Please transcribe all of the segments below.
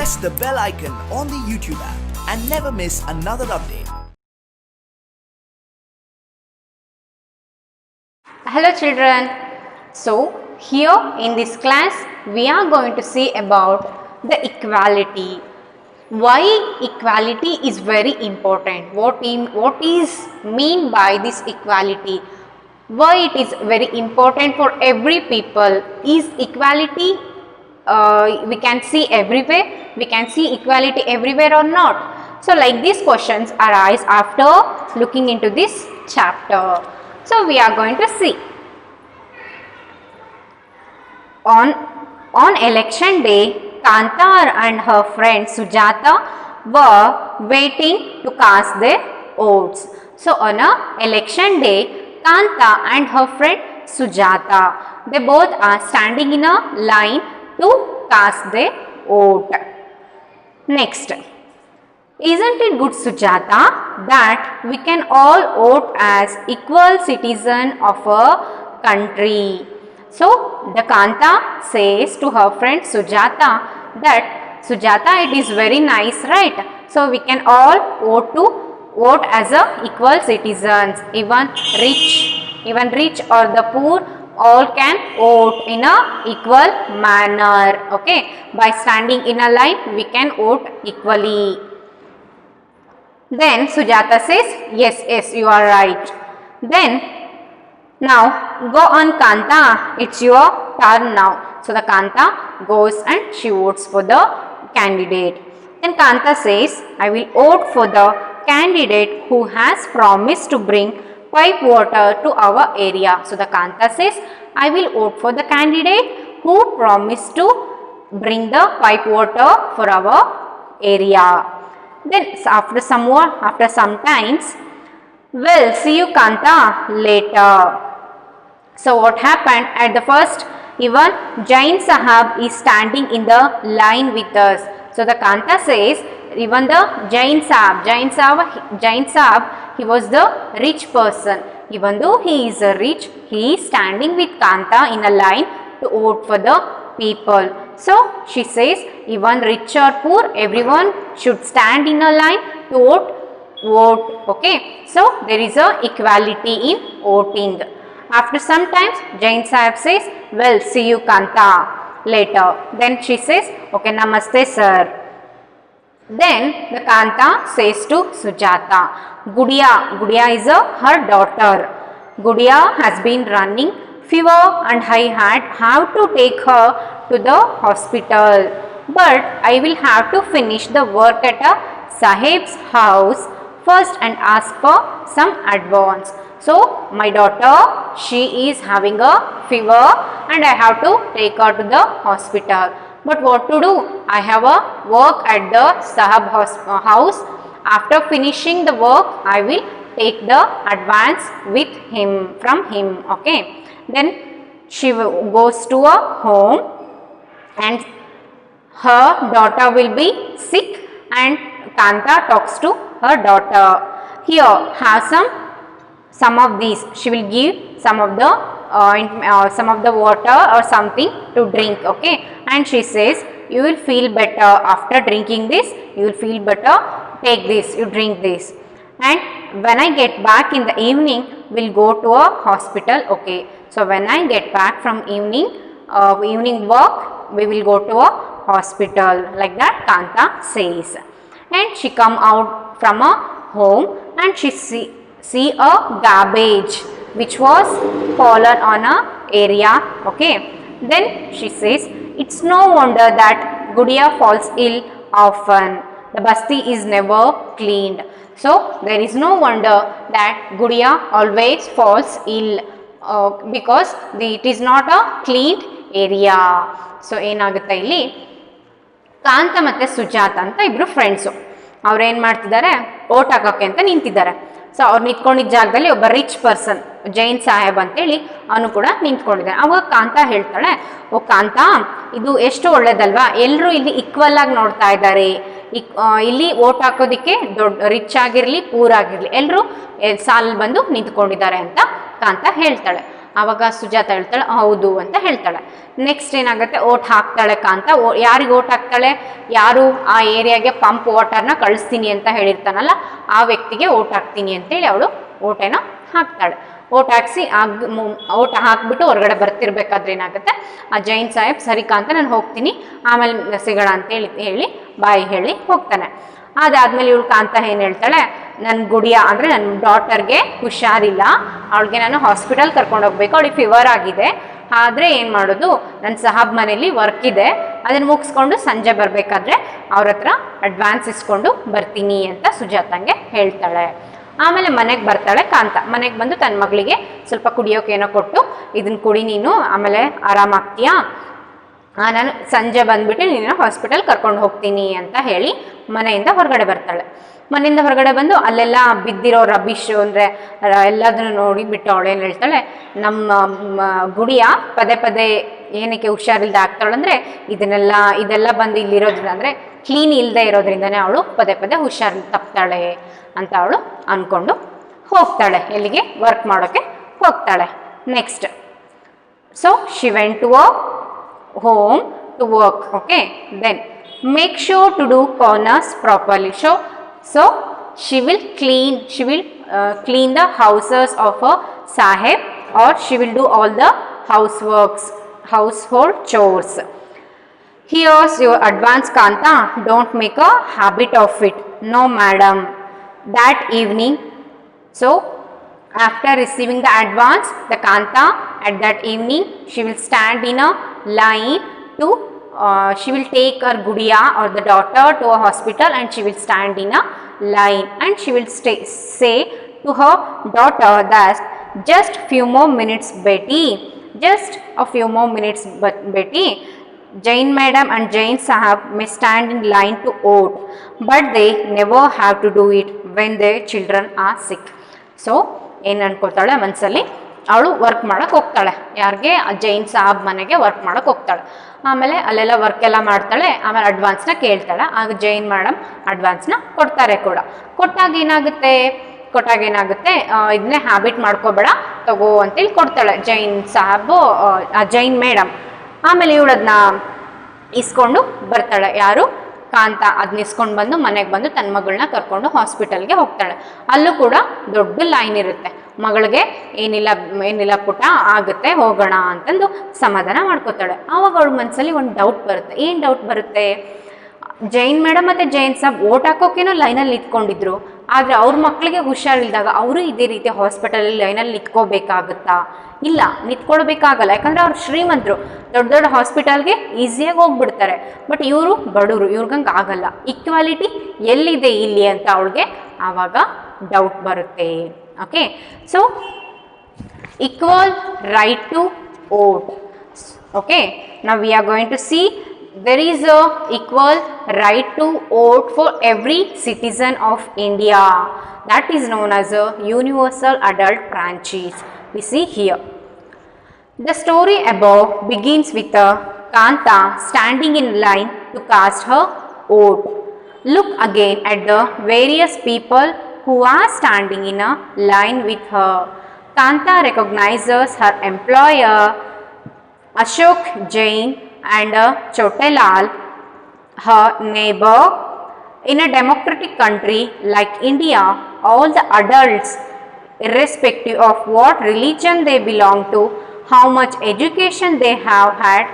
press the bell icon on the YouTube app and never miss another update. Hello children. So here in this class we are going to see about the equality. Why equality is very important. What is mean by this equality? Why it is very important for every people? Is equality we can see everywhere? We can see equality everywhere or not? So like these questions arise after looking into this chapter. So we are going to see. On election day, Kanta and her friend Sujata were waiting to cast their votes. So on a election day, Kanta and her friend Sujata, they both are standing in a line to cast their vote. Next, isn't it good, Sujata, that we can all vote as equal citizen of a country? So the Kanta says to her friend Sujata that Sujata, it is very nice, right? So we can all vote as a equal citizens, even rich or the poor, all can vote in a equal manner. Okay, by standing in a line we can vote equally. Then Sujata says, yes, you are right. Then now go on, Kanta, it's your turn now. So the Kanta goes and she votes for the candidate. Then Kanta says, I will vote for the candidate who has promised to bring pipe water to our area. So the Kanta says, I will vote for the candidate who promised to bring the pipe water for our area. Then after some times, well, see you Kanta later. So what happened at the first, even Jain Sahab is standing in the line with us. So the Kanta says, even the Jain Sahab, he was the rich person. Even though he is rich, he is standing with Kanta in a line to vote for the people. So she says, even rich or poor, everyone should stand in a line to vote. Okay. So there is a equality in voting. After some times, Jain Sahab says, well, see you Kanta later. Then she says, okay, namaste sir. Then the Kanta says to Sujata, Gudiya is her daughter. Gudiya has been running fever and I have to take her to the hospital. But I will have to finish the work at a Sahib's house first and ask for some advance. So my daughter, she is having a fever and I have to take her to the hospital. But what to do? I have a work at the Sahab house. After finishing the work, I will take the advance from him. Okay. Then she goes to a home and her daughter will be sick and Kanta talks to her daughter. Here, have some of these. She will give some of the water or something to drink. Okay. And she says, you will feel better after drinking this. You will feel better. Take this. You drink this. And when I get back in the evening, we'll go to a hospital. Okay. So when I get back from evening work, we will go to a hospital. Like that Kanta says. And she come out from a home and she see a garbage which was fallen on a area. Okay. Then she says, it's no wonder that Gudiya falls ill often. The basti is never cleaned. So there is no wonder that Gudiya always falls ill because it is not a cleaned area. So ಏನಾಗುತ್ತೆ ಇಲ್ಲಿ ಕಾಂತ ಮತ್ತೆ ಸುಜಾತ ಅಂತ ಇಬ್ರು friends. ಅವ್ರು ಏನು ಮಾಡ್ತಿದ್ದಾರೆ, vote ಹಾಕೋಕ್ಕೆ ಅಂತ ನಿಂತಿದ್ದಾರೆ. ಸೊ ಅವ್ರು ನಿಂತ್ಕೊಂಡಿದ್ದ ಜಾಗದಲ್ಲಿ ಒಬ್ಬ ರಿಚ್ ಪರ್ಸನ್ ಜೈನ್ ಸಾಹೇಬ್ ಅಂತೇಳಿ ಅವನು ಕೂಡ ನಿಂತ್ಕೊಂಡಿದ್ದಾನೆ. ಅವಾಗ ಕಾಂತ ಹೇಳ್ತಾಳೆ, ಓ ಕಾಂತ, ಇದು ಎಷ್ಟು ಒಳ್ಳೇದಲ್ವಾ, ಎಲ್ಲರೂ ಇಲ್ಲಿ ಈಕ್ವಲ್ ಆಗಿ ನೋಡ್ತಾ ಇದ್ದಾರೆ. ಇಲ್ಲಿ ಓಟ್ ಹಾಕೋದಿಕ್ಕೆ ದೊಡ್ಡ ರಿಚ್ ಆಗಿರಲಿ ಪೂರ್ ಆಗಿರಲಿ ಎಲ್ಲರೂ ಸಾಲಲ್ಲಿ ಬಂದು ನಿಂತ್ಕೊಂಡಿದ್ದಾರೆ ಅಂತ ಕಾಂತ ಹೇಳ್ತಾಳೆ. ಆವಾಗ ಸುಜಾತ ಹೇಳ್ತಾಳೆ ಹೌದು ಅಂತ ಹೇಳ್ತಾಳೆ. ನೆಕ್ಸ್ಟ್ ಏನಾಗುತ್ತೆ, ಓಟ್ ಹಾಕ್ತಾಳೆ ಕಾಂತ. ಯಾರಿಗೆ ಓಟ್ ಹಾಕ್ತಾಳೆ, ಯಾರು ಆ ಏರಿಯಾಗೆ ಪಂಪ್ ವಾಟರ್ನ ಕಳಿಸ್ತೀನಿ ಅಂತ ಹೇಳಿರ್ತಾನಲ್ಲ ಆ ವ್ಯಕ್ತಿಗೆ ಓಟ್ ಹಾಕ್ತೀನಿ ಅಂತೇಳಿ ಅವಳು ಓಟೇನ ಹಾಕ್ತಾಳೆ. ಓಟ್ ಹಾಕ್ಸಿ ಓಟ್ ಹಾಕ್ಬಿಟ್ಟು ಹೊರಗಡೆ ಬರ್ತಿರ್ಬೇಕಾದ್ರೆ ಏನಾಗುತ್ತೆ, ಆ ಜೈನ್ ಸಾಹೇಬ್ ಸರಿ ಕಾಂತ ನಾನು ಹೋಗ್ತೀನಿ ಆಮೇಲೆ ಸಿಗೋಣ ಅಂತೇಳಿ ಹೇಳಿ ಬಾಯಿ ಹೇಳಿ ಹೋಗ್ತಾನೆ. ಅದಾದ್ಮೇಲೆ ಇವಳು ಕಾಂತ ಏನು ಹೇಳ್ತಾಳೆ, ನನ್ನ ಗುಡಿಯ ಅಂದರೆ ನನ್ನ ಡಾಟರ್ಗೆ ಹುಷಾರಿಲ್ಲ, ಅವಳಿಗೆ ನಾನು ಹಾಸ್ಪಿಟಲ್ ಕರ್ಕೊಂಡು ಹೋಗ್ಬೇಕು, ಅವಳಿಗೆ ಫೀವರ್ ಆಗಿದೆ. ಆದರೆ ಏನು ಮಾಡೋದು, ನನ್ನ ಸಾಹಬ್ ಮನೇಲಿ ವರ್ಕ್ ಇದೆ, ಅದನ್ನು ಮುಗಿಸ್ಕೊಂಡು ಸಂಜೆ ಬರಬೇಕಾದ್ರೆ ಅವ್ರ ಹತ್ರ ಅಡ್ವಾನ್ಸ್ ಇಸ್ಕೊಂಡು ಬರ್ತೀನಿ ಅಂತ ಸುಜಾತಂಗೆ ಹೇಳ್ತಾಳೆ. ಆಮೇಲೆ ಮನೆಗೆ ಬರ್ತಾಳೆ ಕಾಂತ. ಮನೆಗೆ ಬಂದು ತನ್ನ ಮಗಳಿಗೆ ಸ್ವಲ್ಪ ಕುಡಿಯೋಕೇನೋ ಕೊಟ್ಟು, ಇದನ್ನು ಕುಡಿ ನೀನು, ಆಮೇಲೆ ಆರಾಮಾಗ್ತೀಯಾ, ನಾನು ಸಂಜೆ ಬಂದುಬಿಟ್ಟು ನೀನು ಹಾಸ್ಪಿಟಲ್ ಕರ್ಕೊಂಡು ಹೋಗ್ತೀನಿ ಅಂತ ಹೇಳಿ ಮನೆಯಿಂದ ಹೊರಗಡೆ ಬರ್ತಾಳೆ. ಮನೆಯಿಂದ ಹೊರಗಡೆ ಬಂದು ಅಲ್ಲೆಲ್ಲ ಬಿದ್ದಿರೋ ರಬೀಶ್ ಅಂದರೆ ಎಲ್ಲದನ್ನು ನೋಡಿ ಬಿಟ್ಟು ಅವಳೇನು ಹೇಳ್ತಾಳೆ, ನಮ್ಮ ಗುಡಿಯ ಪದೇ ಪದೇ ಏನಕ್ಕೆ ಹುಷಾರಿಲ್ಲದೆ ಆಗ್ತಾಳಂದರೆ ಇದೆಲ್ಲ ಬಂದು ಇಲ್ಲಿರೋದ್ರಿಂದ ಅಂದರೆ ಕ್ಲೀನ್ ಇಲ್ಲದೆ ಇರೋದ್ರಿಂದನೇ ಅವಳು ಪದೇ ಪದೇ ಹುಷಾರು ತಪ್ತಾಳೆ ಅಂತ ಅವಳು ಅಂದ್ಕೊಂಡು ಹೋಗ್ತಾಳೆ, ಎಲ್ಲಿಗೆ ವರ್ಕ್ ಮಾಡೋಕ್ಕೆ ಹೋಗ್ತಾಳೆ. Next, so she went to a home to work. Okay, then make sure to do corners properly. So she will clean the houses of a sahib, or she will do all the household chores. Here's your advance, Kanta. Don't make a habit of it. No madam. That evening, so after receiving the advance, the Kanta at that evening she will stand in a line to she will take her gudiya or the daughter to a hospital, and she will stand in a line, and she will say to her daughter that just few more minutes Betty, just a few more minutes Betty, Jain madam and Jain sahab may stand in line to vote, but they never have to do it when their children are sick. So ಏನು ಅನ್ಕೊಳ್ತಾಳೆ ಮನಸ್ಸಲ್ಲಿ, ಅವಳು work ಮಾಡೋಕ್ಕೆ ಹೋಗ್ತಾಳೆ. ಯಾರಿಗೆ, ಜೈನ್ ಸಾಹಬ್ ಮನೆಗೆ work ಮಾಡೋಕ್ಕೆ ಹೋಗ್ತಾಳೆ. ಆಮೇಲೆ ಅಲ್ಲೆಲ್ಲ ವರ್ಕ್ ಎಲ್ಲ ಮಾಡ್ತಾಳೆ. ಆಮೇಲೆ ಅಡ್ವಾನ್ಸ್ನ ಕೇಳ್ತಾಳೆ. ಆಗ ಜೈನ್ ಮೇಡಮ್ ಅಡ್ವಾನ್ಸ್ನ ಕೊಡ್ತಾರೆ ಕೂಡ. ಕೊಟ್ಟಾಗ ಏನಾಗುತ್ತೆ, ಇದನ್ನೇ ಹ್ಯಾಬಿಟ್ ಮಾಡ್ಕೋಬೇಡ ತಗೋ ಅಂತೇಳಿ ಕೊಡ್ತಾಳೆ ಜೈನ್ ಸಾಹಬು, ಜೈನ್ ಮೇಡಮ್. ಆಮೇಲೆ ಇವಳದನ್ನ ಇಸ್ಕೊಂಡು ಬರ್ತಾಳೆ. ಯಾರು, ಕಾಂತ ಅದನ್ನ ಇಸ್ಕೊಂಡು ಬಂದು ಮನೆಗೆ ಬಂದು ತನ್ನ ಮಗಳನ್ನ ಕರ್ಕೊಂಡು ಹಾಸ್ಪಿಟಲ್ಗೆ ಹೋಗ್ತಾಳೆ. ಅಲ್ಲೂ ಕೂಡ ದೊಡ್ಡ ಲೈನ್ ಇರುತ್ತೆ. ಮಗಳಿಗೆ ಏನಿಲ್ಲ ಪುಟ್ಟ, ಆಗುತ್ತೆ ಹೋಗೋಣ ಅಂತಂದು ಸಮಾಧಾನ ಮಾಡ್ಕೋತಾಳೆ. ಆವಾಗ ಅವಳ ಮನಸ್ಸಲ್ಲಿ ಒಂದು ಡೌಟ್ ಬರುತ್ತೆ. ಏನು ಡೌಟ್ ಬರುತ್ತೆ, ಜೈನ್ ಮೇಡಮ್ ಮತ್ತು ಜೈನ್ ಸಾಬ್ ಓಟ್ ಹಾಕೋಕೇನೋ ಲೈನಲ್ಲಿ ನಿಂತ್ಕೊಂಡಿದ್ರು, ಆದರೆ ಅವ್ರ ಮಕ್ಕಳಿಗೆ ಹುಷಾರಿಲ್ದಾಗ ಅವರು ಇದೇ ರೀತಿ ಹಾಸ್ಪಿಟಲಲ್ಲಿ ಲೈನಲ್ಲಿ ನಿಂತ್ಕೋಬೇಕಾಗುತ್ತಾ? ಇಲ್ಲ, ನಿಂತ್ಕೊಳ್ಬೇಕಾಗಲ್ಲ. ಯಾಕಂದರೆ ಅವ್ರು ಶ್ರೀಮಂತರು, ದೊಡ್ಡ ದೊಡ್ಡ ಹಾಸ್ಪಿಟಲ್ಗೆ ಈಸಿಯಾಗಿ ಹೋಗ್ಬಿಡ್ತಾರೆ. ಬಟ್ ಇವರು ಬಡವರು, ಇವ್ರಿಗಂಗೆ ಆಗಲ್ಲ. ಈಕ್ವಾಲಿಟಿ ಎಲ್ಲಿದೆ ಇಲ್ಲಿ ಅಂತ ಅವಳಿಗೆ ಆವಾಗ ಡೌಟ್ ಬರುತ್ತೆ. Okay, so equal right to vote. Okay, now we are going to see there is a equal right to vote for every citizen of India. That is known as a universal adult franchise. We see here. The story above begins with a Kanta standing in line to cast her vote. Look again at the various people who are standing in a line with her. Kanta recognizes her employer Ashok Jain and Chotelal, her neighbor. In a democratic country like India, all the adults, irrespective of what religion they belong to, how much education they have had,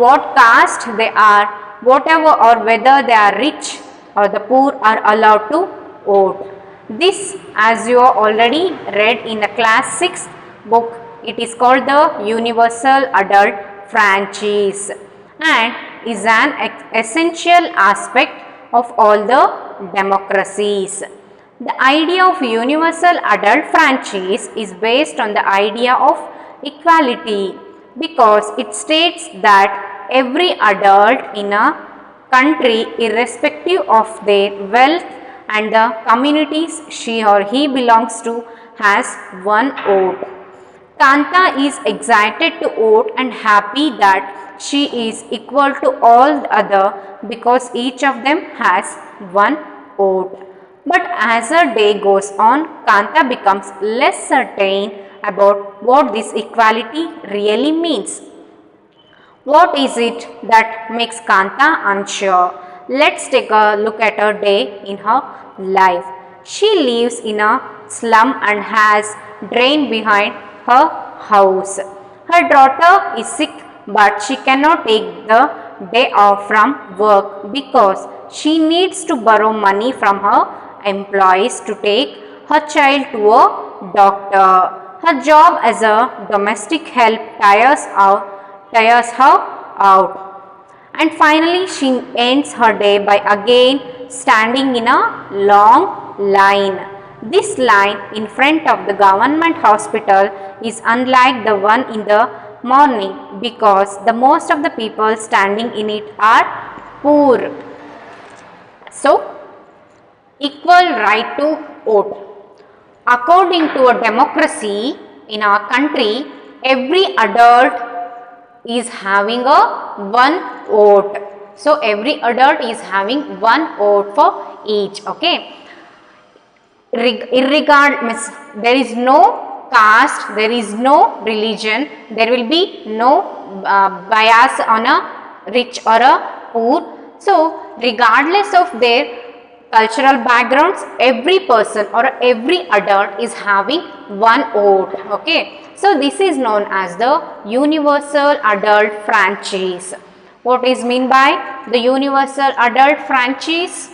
what caste they are, whatever or whether they are rich or the poor, are allowed to vote. This, as you have already read in the class 6 book, it is called the Universal Adult Franchise and is an essential aspect of all the democracies. The idea of universal adult franchise is based on the idea of equality because it states that every adult in a country, irrespective of their wealth and the communities she or he belongs to, has one vote. Kanta is excited to vote and happy that she is equal to all the other because each of them has one vote. But as her day goes on, Kanta becomes less certain about what this equality really means. What is it that makes Kanta unsure? Let's take a look at her day in her life. She lives in a slum and has drain behind her house. Her daughter is sick, but she cannot take the day off from work because she needs to borrow money from her employees to take her child to a doctor. Her job as a domestic help tires her out. And finally, she ends her day by again standing in a long line. This line in front of the government hospital is unlike the one in the morning because the most of the people standing in it are poor. So, equal right to vote. According to a democracy in our country, every adult is having a one vote. So, every adult is having one vote for each. Okay. There is no caste, there is no religion, there will be no bias on a rich or a poor. So, regardless of their cultural backgrounds, every person or every adult is having one vote. Okay. So, this is known as the universal adult franchise. What is meant by the universal adult franchise?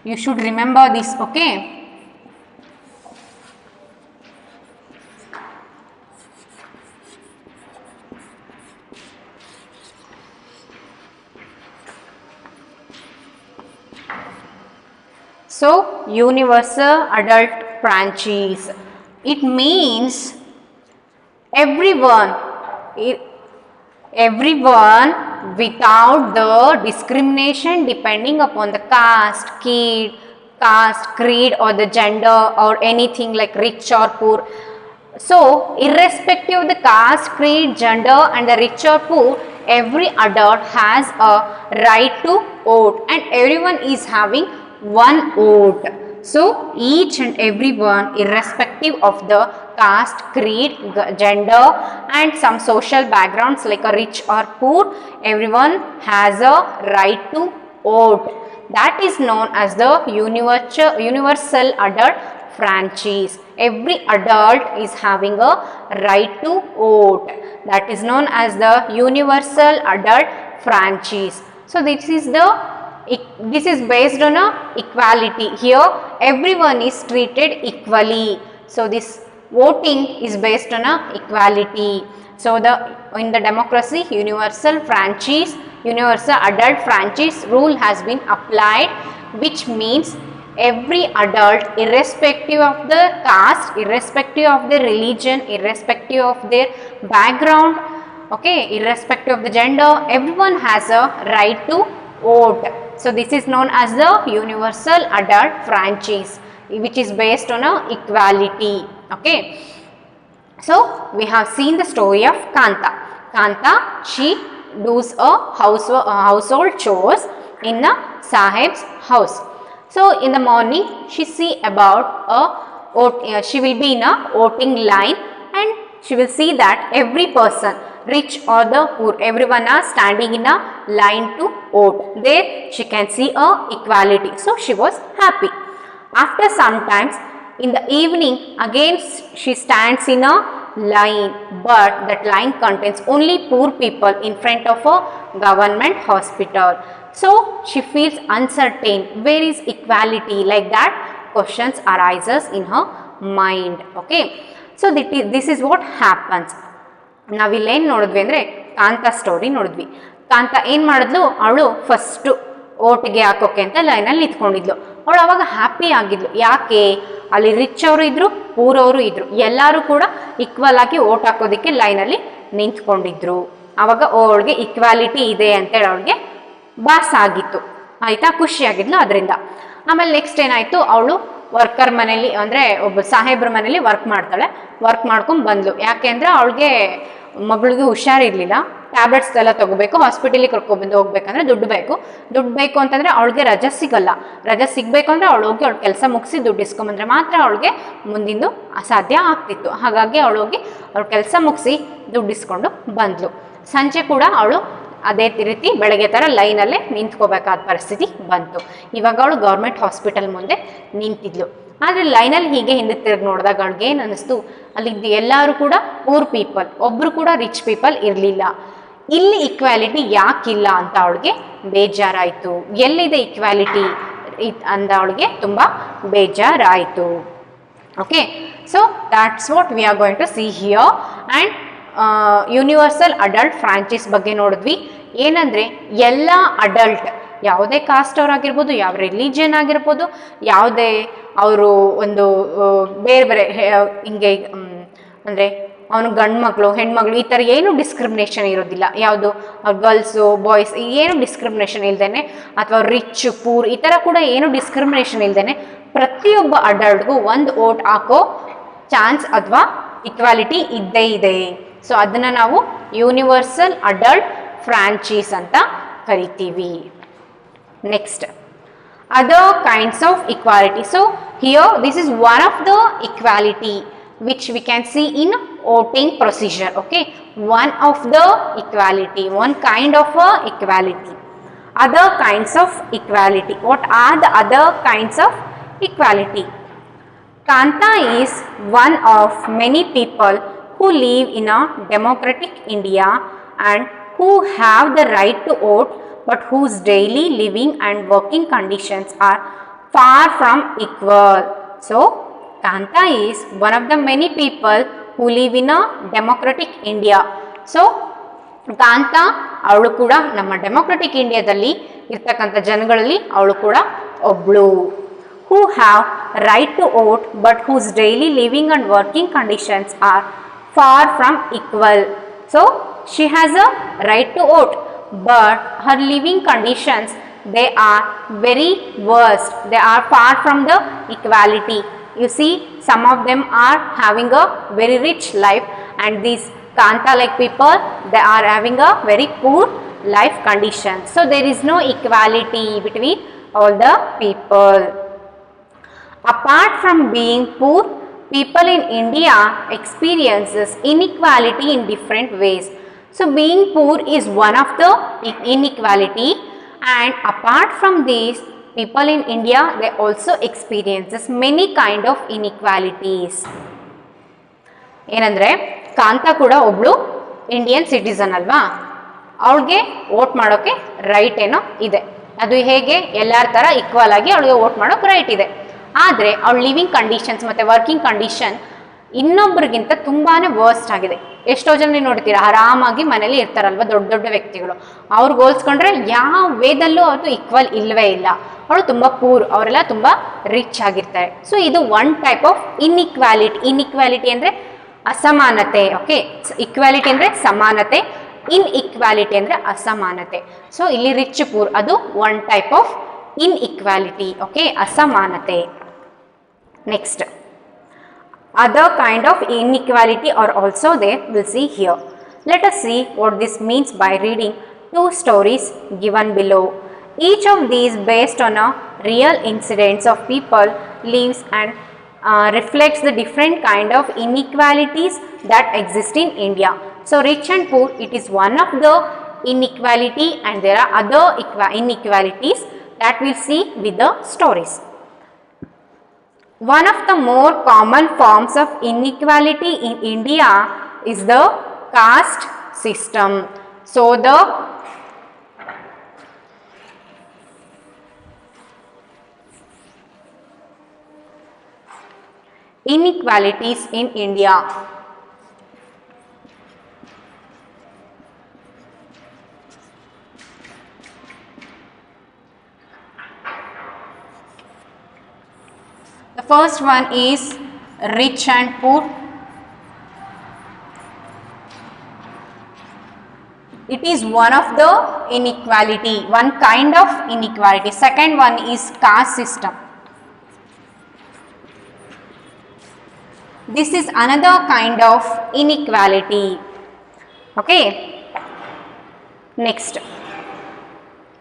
You should remember this. Okay. So, universal adult franchise. It means everyone without the discrimination depending upon the caste, creed or the gender or anything like rich or poor. So, irrespective of the caste, creed, gender and the rich or poor, every adult has a right to vote and everyone is having one vote. So, each and everyone irrespective of the caste, creed, gender and some social backgrounds like a rich or poor, everyone has a right to vote. That is known as the universal adult franchise. Every adult is having a right to vote. That is known as the universal adult franchise. So, this is based on a equality. Here everyone is treated equally. So, this voting is based on a equality. So, in the democracy, universal adult franchise rule has been applied, which means every adult irrespective of the caste, irrespective of their religion, irrespective of their background, okay, irrespective of the gender, everyone has a right to vote. So, this is known as the universal adult franchise, which is based on a equality. Okay. So, we have seen the story of Kanta. Kanta, she does a household chores in a Sahib's house. So, in the morning, she see about she will be in a voting line and she will see that every person, rich or the poor, everyone are standing in a line to vote. There she can see a equality. So, she was happy. After some times in the evening, again she stands in a line, but that line contains only poor people in front of a government hospital. So, she feels uncertain. Where is equality? Like that questions arises in her mind. Okay. So, this is what happens. ನಾವಿಲ್ಲಿ ಏನು ನೋಡಿದ್ವಿ ಅಂದರೆ ಕಾಂತಾ story ನೋಡಿದ್ವಿ. ಕಾಂತಾ ಏನು ಮಾಡಿದ್ಲು, ಅವಳು first ಓಟ್ಗೆ ಹಾಕೋಕೆ ಅಂತ ಲೈನಲ್ಲಿ ನಿಂತ್ಕೊಂಡಿದ್ಲು. ಅವಳು ಅವಾಗ ಹ್ಯಾಪಿ ಆಗಿದ್ಲು. ಯಾಕೆ? ಅಲ್ಲಿ ರಿಚ್ ಅವರು ಇದ್ರು, ಪೂರ್ ಅವರು ಇದ್ರು, ಎಲ್ಲರೂ ಕೂಡ ಈಕ್ವಲ್ ಆಗಿ ಓಟ್ ಹಾಕೋದಕ್ಕೆ ಲೈನಲ್ಲಿ ನಿಂತ್ಕೊಂಡಿದ್ರು. ಅವಾಗ ಅವಳಿಗೆ ಈಕ್ವಾಲಿಟಿ ಇದೆ ಅಂತೇಳಿ ಅವಳಿಗೆ ಭಾಸ ಆಗಿತ್ತು. ಆಯಿತಾ, ಖುಷಿಯಾಗಿದ್ಲು ಅದರಿಂದ. ಆಮೇಲೆ ನೆಕ್ಸ್ಟ್ ಏನಾಯಿತು, ಅವಳು ವರ್ಕರ್ ಮನೇಲಿ ಅಂದರೆ ಒಬ್ಬ ಸಾಹೇಬ್ರ ಮನೇಲಿ ವರ್ಕ್ ಮಾಡ್ತಾಳೆ. ವರ್ಕ್ ಮಾಡ್ಕೊಂಡು ಬಂದ್ಲು. ಯಾಕೆ ಅಂದರೆ ಅವಳಿಗೆ ಮಗಳಿಗೆ ಹುಷಾರಿರ್ಲಿಲ್ಲ, ಟ್ಯಾಬ್ಲೆಟ್ಸ್ ಎಲ್ಲ ತಗೋಬೇಕು, ಹಾಸ್ಪಿಟಲಿಗೆ ಕರ್ಕೊಬಂದು ಹೋಗ್ಬೇಕಂದ್ರೆ ದುಡ್ಡು ಬೇಕು ಅಂತಂದರೆ ಅವಳಿಗೆ ರಜೆ ಸಿಗಲ್ಲ. ರಜೆ ಸಿಗಬೇಕು ಅಂದರೆ ಅವಳು ಹೋಗಿ ಅವಳು ಕೆಲಸ ಮುಗಿಸಿ ದುಡ್ಡು ಇಸ್ಕೊಂಬಂದ್ರೆ ಮಾತ್ರ ಅವಳಿಗೆ ಮುಂದಿಂದು ಸಾಧ್ಯ ಆಗ್ತಿತ್ತು. ಹಾಗಾಗಿ ಅವಳು ಹೋಗಿ ಅವಳು ಕೆಲಸ ಮುಗಿಸಿ ದುಡ್ಡು ಇಸ್ಕೊಂಡು ಬಂದ್ಲು. ಸಂಜೆ ಕೂಡ ಅವಳು ಅದೇ ರೀತಿ ಬೆಳಗ್ಗೆ ಥರ ಲೈನಲ್ಲೇ ನಿಂತ್ಕೋಬೇಕಾದ ಪರಿಸ್ಥಿತಿ ಬಂತು. ಇವಾಗ ಅವಳು ಗೌರ್ಮೆಂಟ್ ಹಾಸ್ಪಿಟಲ್ ಮುಂದೆ ನಿಂತಿದ್ಲು. ಆದರೆ ಲೈನಲ್ಲಿ ಹೀಗೆ ಹಿಂದೆ ತಿರುಗಿ ನೋಡಿದಾಗ ಅವಳಿಗೆ ಏನು ಅನ್ನಿಸ್ತು, ಅಲ್ಲಿದ್ದು ಎಲ್ಲರೂ ಕೂಡ ಪೂರ್ ಪೀಪಲ್, ಒಬ್ಬರು ಕೂಡ ರಿಚ್ ಪೀಪಲ್ ಇರಲಿಲ್ಲ. ಇಲ್ಲಿ ಇಕ್ವಾಲಿಟಿ ಯಾಕಿಲ್ಲ ಅಂತ ಅವಳಿಗೆ ಬೇಜಾರಾಯಿತು. ಎಲ್ಲಿದೆ ಇಕ್ವಾಲಿಟಿ ಅಂದ ಅವಳಿಗೆ ತುಂಬ ಬೇಜಾರಾಯಿತು. Okay, so that's what we are going to see here. And universal adult franchise ಬಗ್ಗೆ ನೋಡಿದ್ವಿ. ಏನಂದರೆ ಎಲ್ಲ ಅಡಲ್ಟ್, ಯಾವುದೇ ಕಾಸ್ಟ್ ಅವರಾಗಿರ್ಬೋದು, ಯಾವ ರಿಲಿಜಿಯನ್ ಆಗಿರ್ಬೋದು, ಯಾವುದೇ ಅವರು ಒಂದು ಬೇರೆ ಬೇರೆ ಹಿಂಗೆ ಅಂದರೆ ಅವನು ಗಂಡು ಮಕ್ಕಳು ಹೆಣ್ಮಕ್ಳು ಈ ಥರ ಏನು ಡಿಸ್ಕ್ರಿಮಿನೇಷನ್ ಇರೋದಿಲ್ಲ. ಯಾವುದು ಗರ್ಲ್ಸು ಬಾಯ್ಸ್ ಏನು ಡಿಸ್ಕ್ರಿಮಿನೇಷನ್ ಇಲ್ದೇನೆ, ಅಥವಾ ರಿಚ್ ಪೂರ್ ಈ ಥರ ಕೂಡ ಏನು ಡಿಸ್ಕ್ರಿಮಿನೇಷನ್ ಇಲ್ದೇನೆ ಪ್ರತಿಯೊಬ್ಬ ಅಡಲ್ಟ್ಗೂ ಒಂದು ವೋಟ್ ಹಾಕೋ ಚಾನ್ಸ್ ಅಥವಾ ಇಕ್ವಾಲಿಟಿ ಇದ್ದೇ ಇದೆ. ಸೊ ಅದನ್ನು ನಾವು ಯೂನಿವರ್ಸಲ್ ಅಡಲ್ಟ್ ಫ್ರಾಂಚೈಸ್ ಅಂತ ಕರಿತೀವಿ. Next, other kinds of equality. So here this is one of the equality which we can see in voting procedure. Okay, one of the equality, one kind of equality. Other kinds of equality. What are the other kinds of equality? Kanta is one of many people who live in a democratic India and who have the right to vote, but whose daily living and working conditions are far from equal. So, Kanta is one of the many people who live in a democratic India. So, Kanta ಅವಳು ಕೂಡ ನಮ್ಮ democratic ಇಂಡಿಯಾದಲ್ಲಿ ಇರ್ತಕ್ಕಂಥ ಜನಗಳಲ್ಲಿ ಅವಳು ಕೂಡ ಒಬ್ಳು. Who have right to vote, but whose daily living and working conditions are far from equal. So, she has a right to vote, but her living conditions, they are very worst. They are far from the equality. You see, some of them are having a very rich life, and these Kanta like people, they are having a very poor life conditions. So there is no equality between all the people. Apart from being poor, people in India experiences inequality in different ways. So being poor is one of the inequality, and apart from this, people in India, they also experiences many kind of inequalities. ಏನಂದರೆ ಕಾಂತಾ ಕೂಡ ಒಬ್ಳು Indian citizen ಅಲ್ವಾ, ಅವಳಿಗೆ vote ಮಾಡೋಕ್ಕೆ right ಏನೋ ಇದೆ. ಅದು ಹೇಗೆ ಎಲ್ಲರ ಥರ ಈಕ್ವಲ್ ಆಗಿ ಅವಳಿಗೆ ವೋಟ್ ಮಾಡೋಕ್ಕೆ ರೈಟ್ ಇದೆ. ಆದರೆ ಅವಳ ಲಿವಿಂಗ್ ಕಂಡೀಷನ್ಸ್ ಮತ್ತು ವರ್ಕಿಂಗ್ ಕಂಡೀಷನ್ ಇನ್ನೊಬ್ರಿಗಿಂತ ತುಂಬಾ ವರ್ಸ್ಟ್ ಆಗಿದೆ. ಎಷ್ಟೋ ಜನ ನೋಡ್ತೀರಾ ಆರಾಮಾಗಿ ಮನೇಲಿ ಇರ್ತಾರಲ್ವ, ದೊಡ್ಡ ದೊಡ್ಡ ವ್ಯಕ್ತಿಗಳು, ಅವ್ರಿಗೆ ಹೋಲ್ಸ್ಕೊಂಡ್ರೆ ಯಾವ ವೇದಲ್ಲೂ ಅದು ಈಕ್ವಲ್ ಇಲ್ಲವೇ ಇಲ್ಲ. ಅವಳು ತುಂಬ ಪೂರ್, ಅವರೆಲ್ಲ ತುಂಬ ರಿಚ್ ಆಗಿರ್ತಾರೆ. ಸೊ ಇದು one type of inequality. Inequality ಅಂದರೆ ಅಸಮಾನತೆ. ಓಕೆ, ಇಕ್ವಾಲಿಟಿ ಅಂದರೆ ಸಮಾನತೆ, ಇನ್ಇಕ್ವಾಲಿಟಿ ಅಂದರೆ ಅಸಮಾನತೆ. ಸೊ ಇಲ್ಲಿ ರಿಚ್ ಪೂರ್ ಅದು one type of inequality. Okay, ಅಸಮಾನತೆ. Next, other kind of inequality are also there. We'll see here. Let us see what this means by reading two stories given below. Each of these based on a real incidents of people lives and reflects the different kind of inequalities that exist in India. So rich and poor, it is one of the inequality, and there are other inequalities that we'll see with the stories. One of the more common forms of inequality in India is the caste system. So the inequalities in India. The first one is rich and poor. It is one of the inequality, one kind of inequality. Second one is caste system. This is another kind of inequality. Okay. Next,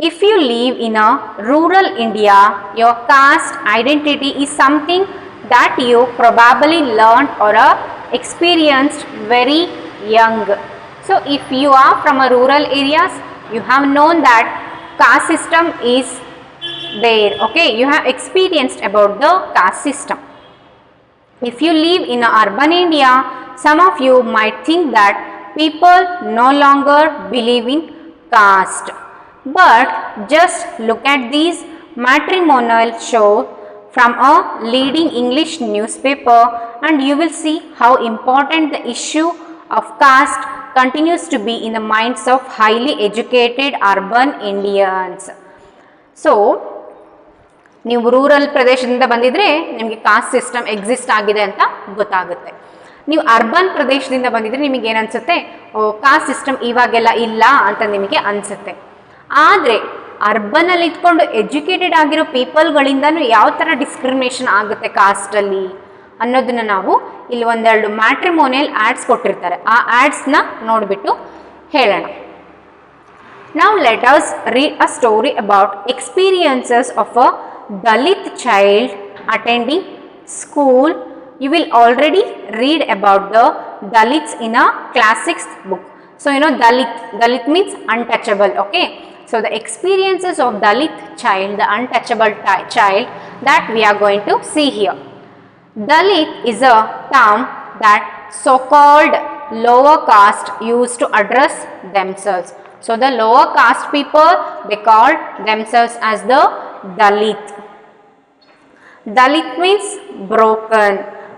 if you live in a rural India, your caste identity is something that you probably learned or experienced very young. So if you are from a rural areas, you have known that caste system is there. Okay, you have experienced about the caste system. If you live in urban India, some of you might think that people no longer believe in caste. But just look at these matrimonial show from a leading English newspaper and you will see how important the issue of caste continues to be in the minds of highly educated urban Indians. So, ನೀವು rural ಪ್ರದೇಶದಿಂದ ಬಂದಿದ್ರೆ ನಿಮಗೆ caste system exist ಆಗಿದೆ ಅಂತ ಗೊತ್ತಾಗುತ್ತೆ. ನೀವು urban ಪ್ರದೇಶದಿಂದ ಬಂದಿದ್ರೆ ನಿಮಗೆ ಏನನ್ಸುತ್ತೆ, ಓ ಕಾಸ್ಟ್ ಸಿಸ್ಟಮ್ ಇವಾಗೆಲ್ಲ ಇಲ್ಲ ಅಂತ ನಿಮಗೆ ಅನಿಸುತ್ತೆ. ಆದರೆ ಅರ್ಬನಲ್ಲಿ ಇಟ್ಕೊಂಡು ಎಜುಕೇಟೆಡ್ ಆಗಿರೋ ಪೀಪಲ್ಗಳಿಂದನೂ ಯಾವ ಥರ ಡಿಸ್ಕ್ರಿಮಿನೇಷನ್ ಆಗುತ್ತೆ ಕಾಸ್ಟಲ್ಲಿ ಅನ್ನೋದನ್ನ ನಾವು ಇಲ್ಲಿ ಒಂದೆರಡು ಮ್ಯಾಟ್ರಿಮೋನಿಯಲ್ ಆ್ಯಡ್ಸ್ ಕೊಟ್ಟಿರ್ತಾರೆ. ಆ ಆ್ಯಡ್ಸ್ನ ನೋಡಿಬಿಟ್ಟು ಹೇಳೋಣ. Now let us read a story about experiences of a Dalit child attending school. You will already read about the Dalits in a class 6th book. So you know Dalit means untouchable. Okay. So the experiences of Dalit child, the untouchable child, that we are going to see here. Dalit is a term that so-called lower caste used to address themselves. So the lower caste people, they called themselves as the Dalit. Dalit means broken,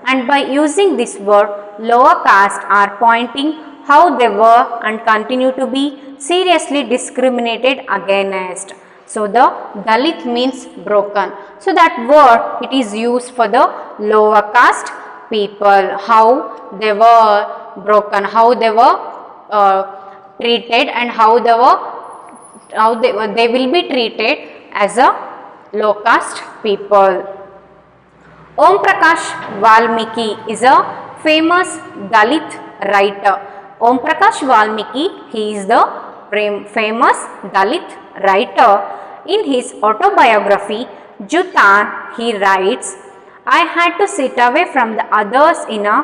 and by using this word, lower caste are pointing how they were and continue to be seriously discriminated against. So the Dalit means broken. So that word, it is used for the lower caste people, how they were broken, how they were treated and how they will be treated as a low caste people. Om Prakash Valmiki is a famous Dalit writer. Om Prakash Valmiki, he is the famous Dalit writer. In his autobiography, Jutan, he writes, I had to sit away from the others in a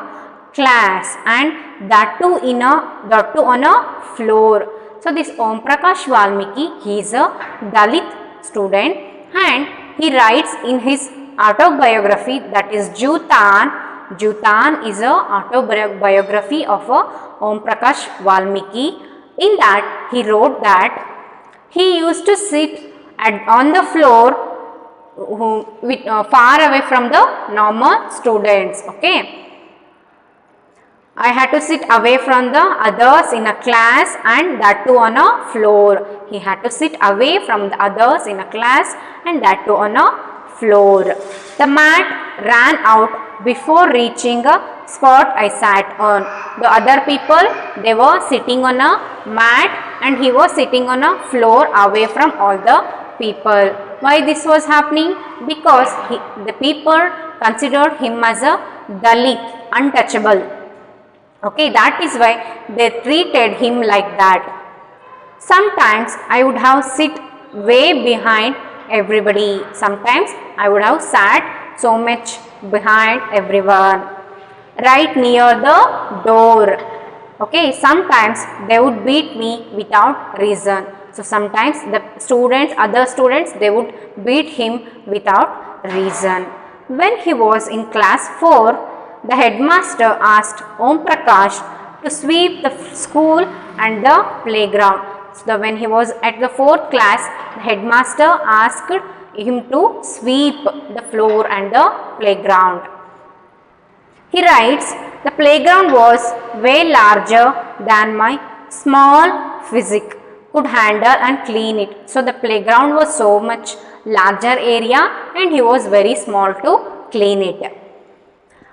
class and that too on a floor. So this Om Prakash Valmiki, he is a Dalit student and he writes in his autobiography, that is Jutan. Jutan is a autobiography of Om Prakash Valmiki. In that he wrote that he used to sit on the floor far away from the normal students. Okay. I had to sit away from the others in a class and that too on a floor. He had to sit away from the others in a class and that too on a floor. The mat ran out before reaching a spot I sat on. The other people, they were sitting on a mat and he was sitting on a floor away from all the people. Why this was happening? Because the people considered him as a Dalit, untouchable. Okay, that is why they treated him like that. Sometimes I would have sit way behind everybody. Sometimes I would have sat so much behind everyone, right near the door. Okay, sometimes they would beat me without reason. So sometimes the other students, they would beat him without reason. When he was in class 4, the headmaster asked Om Prakash to sweep the school and the playground. So when he was at the 4th class, the headmaster asked him to sweep the floor and the playground. He writes, the playground was way larger than my small physique could handle and clean it. So the playground was so much larger area and he was very small to clean it.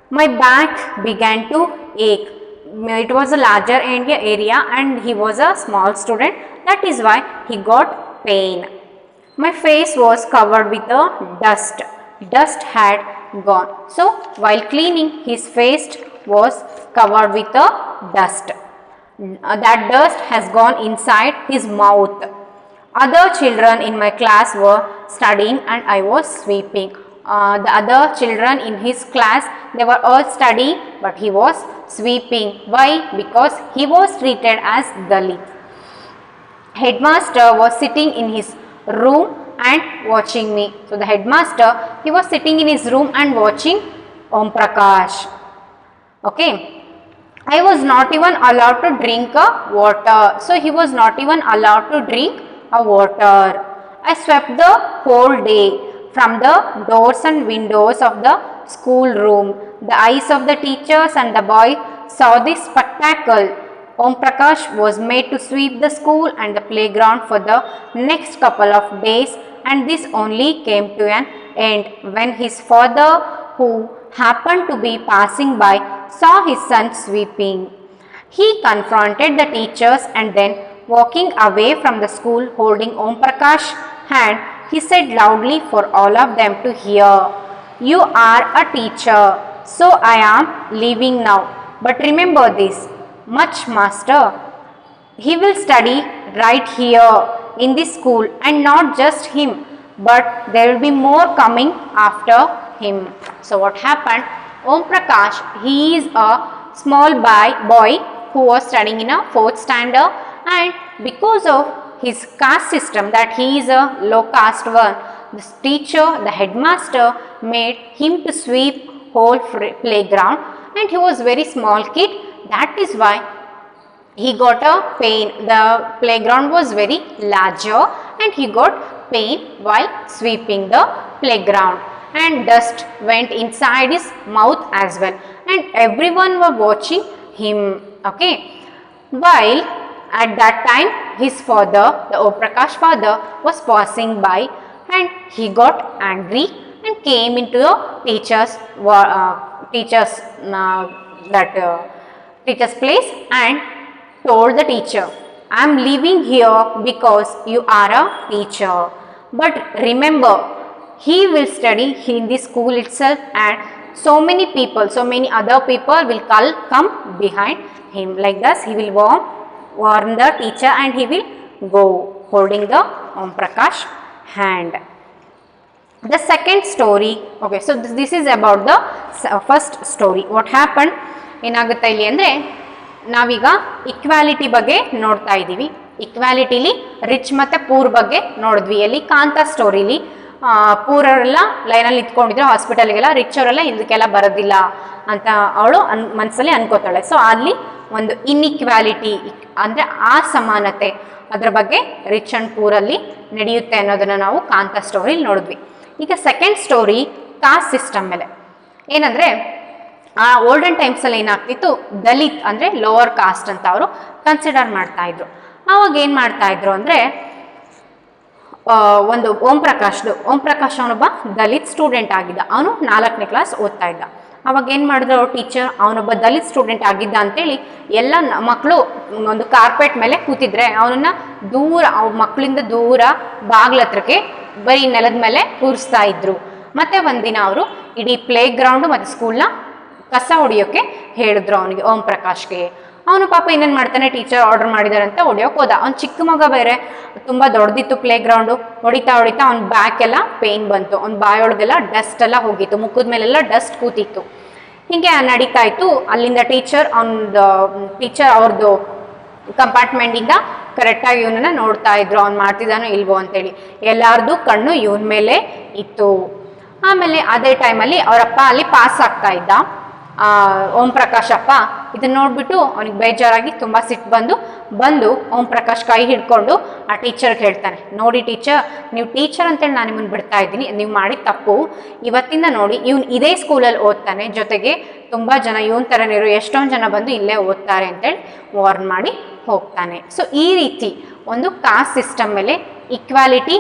My back began to ache it was a larger area and he was a small student. That is why he got pain. My face was covered with the dust. Dust had gone. So while cleaning, his face was covered with the dust. That dust has gone inside his mouth. Other children in my class were studying and I was sweeping. The other children in his class, they were all studying, but he was sweeping. Why? Because he was treated as Dalit. Headmaster was sitting in his room and watching me. So the headmaster, he was sitting in his room and watching Om Prakash. Okay. I was not even allowed to drink a water. So he was not even allowed to drink a water. I swept the whole day from the doors and windows of the school room. The eyes of the teachers and the boy saw this spectacle. Om Prakash was made to sweep the school and the playground for the next couple of days, and this only came to an end when his father, who happened to be passing by, saw his son sweeping. He confronted the teachers and then, walking away from the school holding Om Prakash's hand, he said loudly for all of them to hear, "You are a teacher, so I am leaving now. But remember this much, master. He will study right here in this school, and not just him, but there will be more coming after him." So what happened? Om Prakash, he is a small boy who was studying in a 4th standard, and because of his caste system, that he is a low caste one, the teacher, the headmaster made him to sweep whole playground, and he was very small kid. That is why he got a pain. The playground was very larger and he got pain while sweeping the playground, and dust went inside his mouth as well, and everyone were watching him. Okay, while at that time his father, the Om Prakash father, was passing by, and he got angry and came into the teacher's place and told the teacher, "I am leaving here because you are a teacher. But remember, he will study in the school itself, and so many people, so many other people will come behind him." Like this, he will warn the teacher and he will go holding the Om Prakash hand. The second story, okay, so this is about the first story. What happened? ಏನಾಗುತ್ತೆ ಇಲ್ಲಿ ಅಂದರೆ, ನಾವೀಗ equality ಬಗ್ಗೆ ನೋಡ್ತಾ ಇದ್ದೀವಿ. ಇಕ್ವಾಲಿಟಿಲಿ rich ಮತ್ತು poor ಬಗ್ಗೆ ನೋಡಿದ್ವಿ. ಎಲ್ಲಿ ಕಾಂತ ಸ್ಟೋರಿಲಿ ಪೂರರೆಲ್ಲ ಲೈನಲ್ಲಿ ನಿಂತ್ಕೊಂಡಿದ್ರು ಹಾಸ್ಪಿಟಲ್ಗೆಲ್ಲ, ರಿಚ್ ಅವರೆಲ್ಲ ಇದಕ್ಕೆಲ್ಲ ಬರೋದಿಲ್ಲ ಅಂತ ಅವಳು ಮನಸ್ಸಲ್ಲಿ ಅನ್ಕೋತಾಳೆ. ಸೊ ಅಲ್ಲಿ ಒಂದು ಇನ್ಇಕ್ವಾಲಿಟಿ ಅಂದರೆ ಅಸಮಾನತೆ, ಅದರ ಬಗ್ಗೆ ರಿಚ್ ಆ್ಯಂಡ್ ಪೂರಲ್ಲಿ ನಡೆಯುತ್ತೆ ಅನ್ನೋದನ್ನು ನಾವು ಕಾಂತ ಸ್ಟೋರಿಲಿ ನೋಡಿದ್ವಿ. ಈಗ ಸೆಕೆಂಡ್ ಸ್ಟೋರಿ ಕಾಸ್ಟ್ ಸಿಸ್ಟಮ್ ಮೇಲೆ. ಏನಂದರೆ, ಆ ಓಲ್ಡನ್ ಟೈಮ್ಸಲ್ಲಿ ಏನಾಗ್ತಿತ್ತು, ದಲಿತ್ ಅಂದರೆ ಲೋವರ್ ಕಾಸ್ಟ್ ಅಂತ ಅವರು ಕನ್ಸಿಡರ್ ಮಾಡ್ತಾಯಿದ್ರು. ಆವಾಗ ಏನು ಮಾಡ್ತಾಯಿದ್ರು ಅಂದರೆ, ಒಂದು ಓಂ ಪ್ರಕಾಶ್ ಅವನೊಬ್ಬ ದಲಿತ್ ಸ್ಟೂಡೆಂಟ್ ಆಗಿದ್ದ. ಅವನು 4ನೇ ಕ್ಲಾಸ್ ಓದ್ತಾ ಇದ್ದ. ಅವಾಗ ಏನು ಮಾಡಿದ್ರು ಅವ್ರ ಟೀಚರ್, ಅವನೊಬ್ಬ ದಲಿತ್ ಸ್ಟೂಡೆಂಟ್ ಆಗಿದ್ದ ಅಂತೇಳಿ ಎಲ್ಲ ಮಕ್ಕಳು ಒಂದು ಕಾರ್ಪೆಟ್ ಮೇಲೆ ಕೂತಿದ್ರೆ ಅವನನ್ನು ದೂರ, ಮಕ್ಕಳಿಂದ ದೂರ ಬಾಗ್ಲ ಹತ್ರಕ್ಕೆ ಬರೀ ನೆಲದ ಮೇಲೆ ಕೂರಿಸ್ತಾ ಇದ್ರು. ಮತ್ತು ಒಂದಿನ ಅವರು ಇಡೀ ಪ್ಲೇ ಗ್ರೌಂಡು ಮತ್ತು ಸ್ಕೂಲ್ನ ಕಸ ಹೊಡಿಯೋಕ್ಕೆ ಹೇಳಿದ್ರು ಅವನಿಗೆ, ಓಂ ಪ್ರಕಾಶ್ಗೆ. ಅವನು ಪಾಪ ಇನ್ನೇನು ಮಾಡ್ತಾನೆ, ಟೀಚರ್ ಆರ್ಡರ್ ಮಾಡಿದಾರೆ ಅಂತ ಹೊಡಿಯೋಕೆ ಹೋದ. ಅವ್ನು ಚಿಕ್ಕ ಮಗ ಬೇರೆ, ತುಂಬ ದೊಡ್ಡದಿತ್ತು ಪ್ಲೇ ಗ್ರೌಂಡು. ಹೊಡಿತಾ ಅವ್ನ ಬ್ಯಾಕ್ ಎಲ್ಲ ಪೇಯ್ನ್ ಬಂತು, ಅವ್ನ ಬಾಯೊಳಗೆಲ್ಲ ಡಸ್ಟ್ ಎಲ್ಲ ಹೋಗಿತ್ತು, ಮುಖದ ಮೇಲೆಲ್ಲ ಡಸ್ಟ್ ಕೂತಿತ್ತು. ಹೀಗೆ ನಡೀತಾ ಇತ್ತು. ಅಲ್ಲಿಂದ ಟೀಚರ್ ಅವ್ರದ್ದು ಕಂಪಾರ್ಟ್ಮೆಂಟಿಂದ ಕರೆಕ್ಟಾಗಿ ಇವನನ್ನ ನೋಡ್ತಾ ಇದ್ರು, ಅವ್ನು ಮಾಡ್ತಿದ್ದಾನೋ ಇಲ್ವೋ ಅಂತೇಳಿ. ಎಲ್ಲಾರ್ದು ಕಣ್ಣು ಇವನ ಮೇಲೆ ಇತ್ತು. ಆಮೇಲೆ ಅದೇ ಟೈಮಲ್ಲಿ ಅವರಪ್ಪ ಅಲ್ಲಿ ಪಾಸ್ ಆಗ್ತಾ ಇದ್ದ. ಓಂ ಪ್ರಕಾಶ್ ಅಪ್ಪ ಇದನ್ನ ನೋಡ್ಬಿಟ್ಟು ಅವನಿಗೆ ಬೇಜಾರಾಗಿ ತುಂಬ ಸಿಟ್ಟು ಬಂದು ಓಂ ಪ್ರಕಾಶ್ ಕೈ ಹಿಡ್ಕೊಂಡು ಆ ಟೀಚರ್ಗೆ ಹೇಳ್ತಾನೆ, "ನೋಡಿ ಟೀಚರ್, ನೀವು ಟೀಚರ್ ಅಂತೇಳಿ ನಾನು ನಿಮ್ಮನ್ನು ಬಿಡ್ತಾ ಇದ್ದೀನಿ, ನೀವು ಮಾಡಿದ ತಪ್ಪು. ಇವತ್ತಿಂದ ನೋಡಿ, ಇವನು ಇದೇ ಸ್ಕೂಲಲ್ಲಿ ಓದ್ತಾನೆ, ಜೊತೆಗೆ ತುಂಬ ಜನ ಇವನ ಥರನೇ ಇರೋ ಎಷ್ಟೊಂದು ಜನ ಬಂದು ಇಲ್ಲೇ ಓದ್ತಾರೆ ಅಂತೇಳಿ ವಾರ್ನ್ ಮಾಡಿ ಹೋಗ್ತಾನೆ." ಸೊ ಈ ರೀತಿ ಒಂದು ಕಾಸ್ಟ್ ಸಿಸ್ಟಮ್ ಮೇಲೆ ಇಕ್ವಾಲಿಟಿ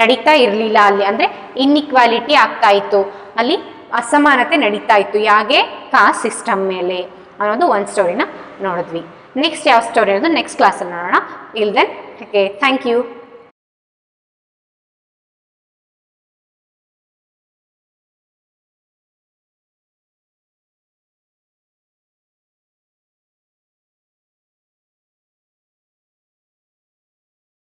ನಡೀತಾ ಇರಲಿಲ್ಲ ಅಲ್ಲಿ, ಅಂದರೆ ಇನ್ಇಕ್ವಾಲಿಟಿ ಆಗ್ತಾ ಇತ್ತು, ಅಲ್ಲಿ ಅಸಮಾನತೆ ನಡೀತಾ ಇತ್ತು. ಯಾಕೆ? ಕಾಸ್ಟ್ ಸಿಸ್ಟಮ್ ಮೇಲೆ. ಅನ್ನೋದು ಒಂದು ಸ್ಟೋರಿನ ನೋಡಿದ್ವಿ. ನೆಕ್ಸ್ಟ್ ಯಾವ ಸ್ಟೋರಿ ಅನ್ನೋದು ನೆಕ್ಸ್ಟ್ ಕ್ಲಾಸಲ್ಲಿ ನೋಡೋಣ. ಇಲ್ ದೆನ್ ಓಕೆ, ಥ್ಯಾಂಕ್ ಯು.